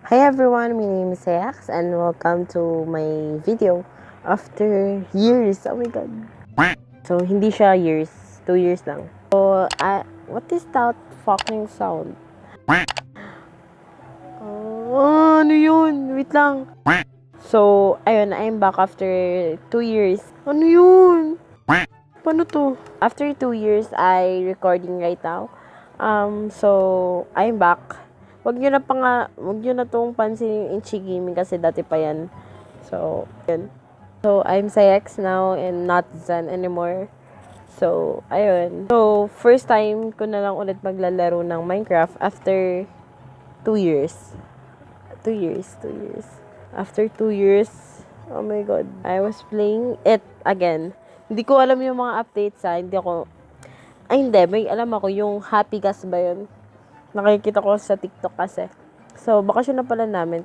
Hi everyone, my name is Ajax and welcome to my video after years. Oh my god. So, hindi siya years. 2 years lang. So, what is that fucking sound? Oh, ano yun? Wait lang. So, ayun, I'm back after 2 years. Ano yun? Paano to? After 2 years, I recording right now. So, I'm back. Wag nyo na tong pansin yung Inchi Gaming kasi dati pa yan. So, yun. So, I'm Sayex now and not Zen anymore. So, ayun. So, first time ko na lang ulit maglalaro ng Minecraft after 2 years. 2 years. After 2 years, oh my god, I was playing it again. Hindi ko alam yung mga updates hindi, may alam ako yung Happy Gas ba yun? Nakikita ko sa TikTok kasi. So, bakasyon na pala namin,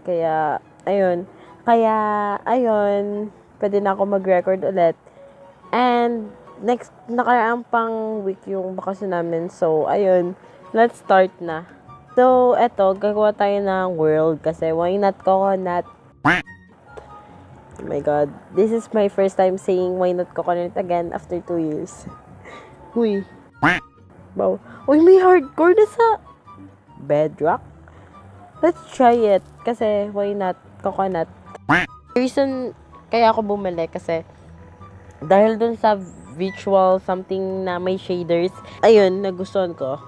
ayun, pwede na ako mag-record ulit. And, nakaraang pang week yung bakasyon namin. So, ayun, let's start na. So, eto, gagawa tayo ng world kasi why not coconut? Oh my god, this is my first time saying why not coconut again after 2 years. Uy. Wow. Uy, may hardcore na sa bedrock. Let's try it. Kasi, why not coconut? Reason kaya ako bumili kasi dahil dun sa visual something na may shaders, ayun, nagustuhan ko.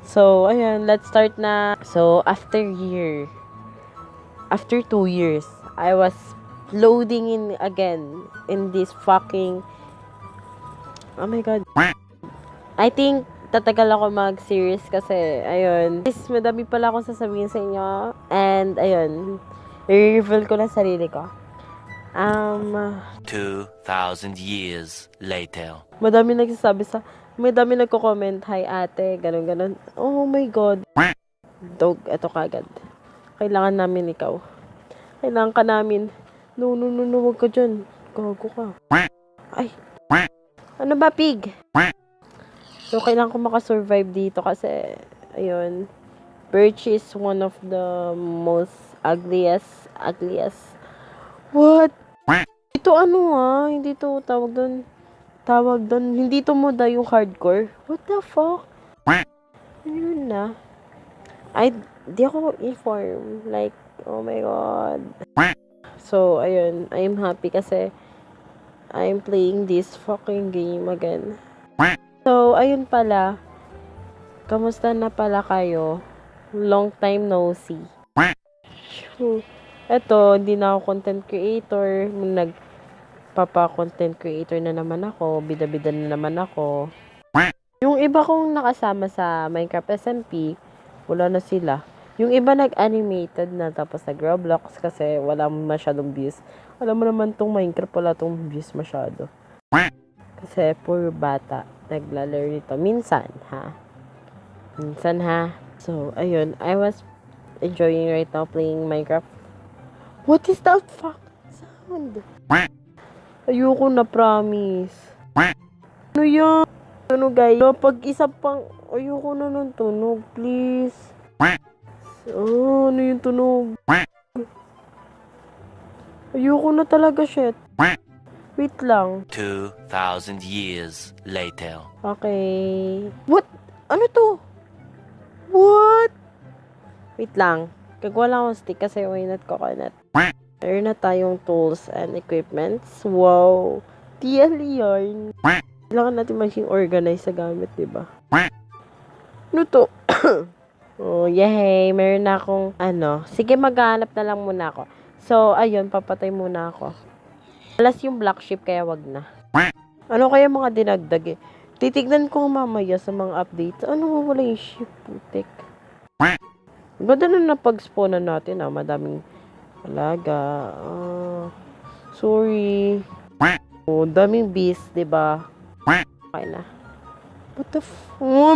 So, ayun, let's start na. So, after 2 years, I was loading in again in this fucking, oh my god. I think tatagal ako mag-series kasi, ayun. Madami pala akong sasabihin sa inyo. And, ayun. I-reveal ko na sarili ko. 2,000 years later. Madami nagko-comment, hi ate, ganun. Oh my god. Dog, eto kagad. Kailangan namin ikaw. Kailangan ka namin. No, wag ka dyan. Gago ka. Ay. Ano ba, pig? So, kailangan ko makasurvive dito kasi, ayun, birch is one of the most ugliest. What? Ito hindi to tawag doon, hindi to moda yung hardcore. What the fuck? Ayun na. Di ako inform. Like, oh my god. So, ayun, I'm happy kasi I'm playing this fucking game again. So, ayun pala. Kamusta na pala kayo? Long time no see. Eto, hindi na ako content creator. Nagpapa-content creator na naman ako. Bida-bida na naman ako. Yung iba kong nakasama sa Minecraft SMP, wala na sila. Yung iba nag-animated na tapos nag-Roblox kasi wala masyadong views. Alam mo naman tong Minecraft, wala tong views masyado. Kasi puro bata naglalaro nito. Minsan, ha? So, ayun. I was enjoying right now playing Minecraft. What is that fuck sound? Ayoko na, promise. Ano yan? Tunog, guys. Pag isa pang... Ayoko na ng tunog, please. Oh, ano yung tunog? Ayoko na talaga, shit. Wait lang. 2,000 years later. Okay. What? Ano to? What? Wait lang. Gagawa lang akong stick kasi why not coconut. Meron na tayong tools and equipments. Wow. TL yarn. Kailangan natin maging organized sa gamit, diba? Ano to? Oh, yay. Meron na akong Sige, maghanap na lang muna ako. So, ayun. Papatay muna ako. Alas yung black sheep kaya wag na. Ano kaya mga dinagdag eh? Titignan ko mamaya sa mga updates. Ano wala yung sheep, putik? Ganda na napag-spawnan natin madaming alaga. Sorry. Oh, daming bees, diba? Okay na. What the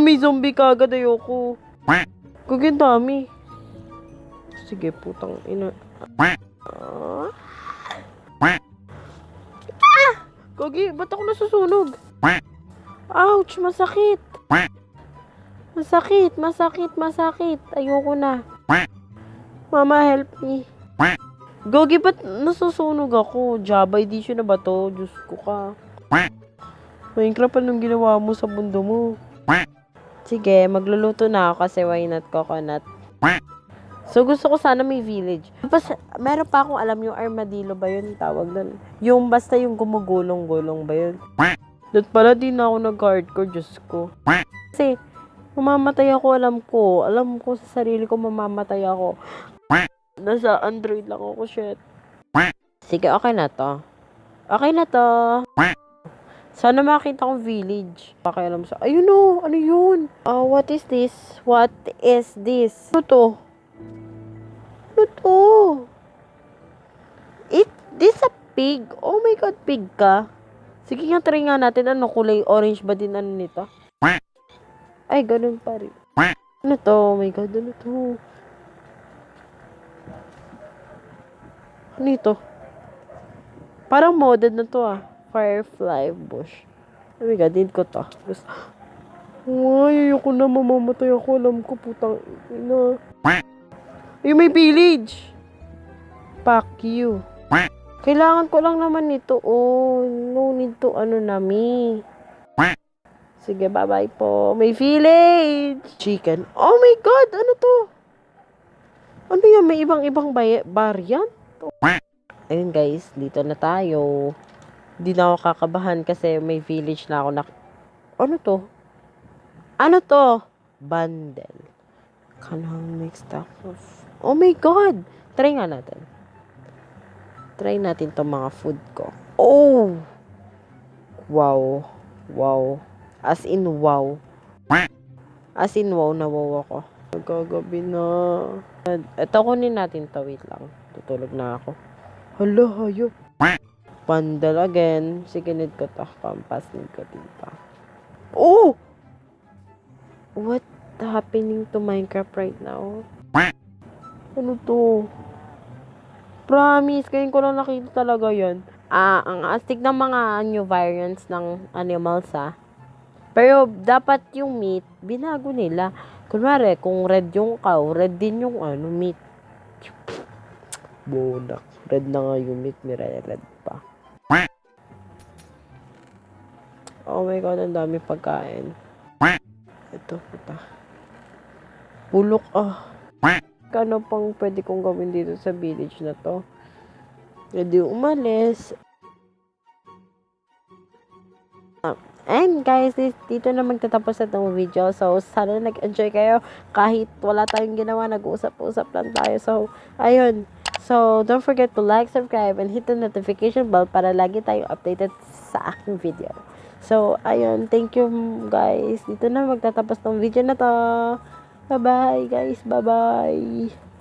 may zombie kagad, ayoko. Kagin dami. Sige, putang ina. Gagi, ba't ako nasusunog? Ouch, masakit. Masakit. Ayoko na. Mama, help me. Gogi, ba't nasusunog ako? Java edition na ba to? Diyos ko ka. Minecraft, anong ginawa mo sa mundo mo? Sige, magluluto na ako kasi why not coconut. So, gusto ko sana may village. Tapos, meron pa akong alam yung armadillo ba yun? Tawag doon. Yung basta yung gumugulong-gulong ba yun? Doon pala di na ako nag-hardcore, Diyos ko. Kasi, mamamatay ako, alam ko. Alam ko sa sarili ko, mamamatay ako. Nasa Android lang ako, shit. Sige, okay na to. Okay na to. Sana makita kong village. Pakialam sa... Ayun o! Ano yun? What is this? What is this? Ano to? Ano to? This a pig? Oh my God, pig ka? Sige nga, try nga natin. Ano, kulay orange ba din ano nito? Ay, ganun pa rin. Ano to? Oh my God, ano to? Ano ito? Parang modded na to ah. Firefly bush. Oh my God, din ko to. Gusto. Ay, ayoko na, mamamatay ako. Alam ko, putang ina. Ay, may village. Fuck you. Kailangan ko lang naman nito. Oh, no need to ano nami. Sige, bye-bye po. May village. Chicken. Oh my God, ano to? Ano yan? May ibang-ibang variant? Ayun guys, dito na tayo. Hindi na ako kakabahan kasi may village na ako na... Ano to? Ano to? Bundle. Kanang mixed up of... Oh my God! Try nga natin. Try natin tong mga food ko. Oh! Wow. Wow. As in wow. As in wow na wow ako. Nagkagabi na. Ito kunin natin to. Wait lang. Tutulog na ako. Hala, hayop. Bundle again. Sige, need ko to. Pampas, need ko dito. Oh! What happening to Minecraft right now? Ano to? Promise, ngayon ko lang nakita talaga yan. Ang astig ng mga new variants ng animals Pero dapat yung meat, binago nila. Kunwari, kung red yung cow, red din yung meat. Bonak. Red na nga yung meat, nire-red pa. Oh my God, ang dami pagkain. Ito, puta. Bulok, Kano pang pwede kong gawin dito sa village na to? Pwede umalis. And guys, dito na magtatapos na itong video. So, sana nag-enjoy kayo. Kahit wala tayong ginawa, nag-uusap-usap lang tayo. So, ayun. So, don't forget to like, subscribe, and hit the notification bell para lagi tayong updated sa aking video. So, ayun. Thank you, guys. Dito na magtatapos ng video na to. Bye-bye, guys. Bye-bye.